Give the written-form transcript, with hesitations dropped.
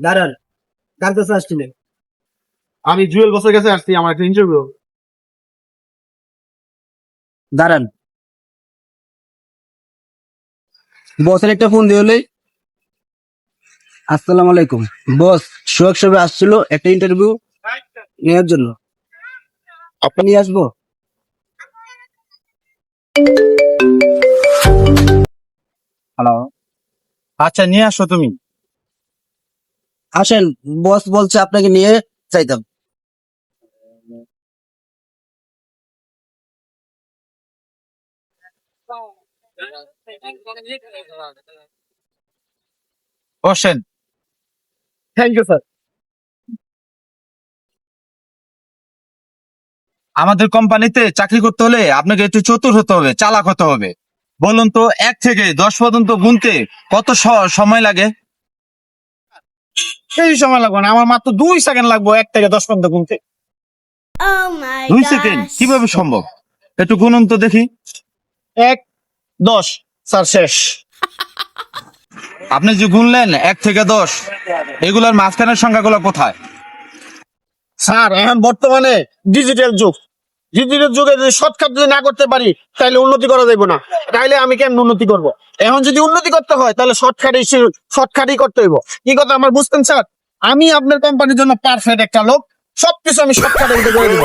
দাঁড়ান, কার কাছে আসছিলেন? আমি জুয়েল বসের কাছে আসছি, আমার একটা ইন্টারভিউ। দাঁড়ান, বসের একটা ফোন দিয়ে হলে। আসসালামু আলাইকুম বস, সোহাগ সাহেব আসছিল একটা ইন্টারভিউ নেওয়ার জন্য, আপনি নিয়ে আসবো? হ্যালো, আচ্ছা, নিয়ে আসো তুমি। আসেন, বস বলছে আপনাকে নিয়ে চাইতাম। বসেন। Thank you sir. আমাদের কোম্পানিতে চাকরি করতে হলে আপনাকে একটু চতুর হতে হবে, চালাক হতে হবে। বলুন তো, 1 থেকে 10 পর্যন্ত গুনতে কত সময় লাগে? এই সময় লাগবে না, আমার মাত্র 2 সেকেন্ড লাগবে 1 থেকে 10 পর্যন্ত গুনতে। Oh my 2 second gosh. কিভাবে সম্ভব? একটু গুনুন তো দেখি। 1, 10, স্যার শেষ। আপনি যে গুনলেন 1 থেকে 10, এগুলার মাঝখানের সংখ্যাগুলো কোথায়? স্যার এখন বর্তমানে ডিজিটাল যুগ, ডিজিটাল যুগে যদি শর্টকাট যদি না করতে পারি তাহলে উন্নতি করা যাবে না। তাইলে আমি কেমন উন্নতি করব? এখন যদি উন্নতি করতে হয় তাহলে শর্টকাটই করতে হইব। কি কথা আমার বুঝতেন স্যার? আমি আপনার কোম্পানির জন্য পারফেক্ট একটা লোক, সবকিছু আমি শর্টকাটে করে দিব।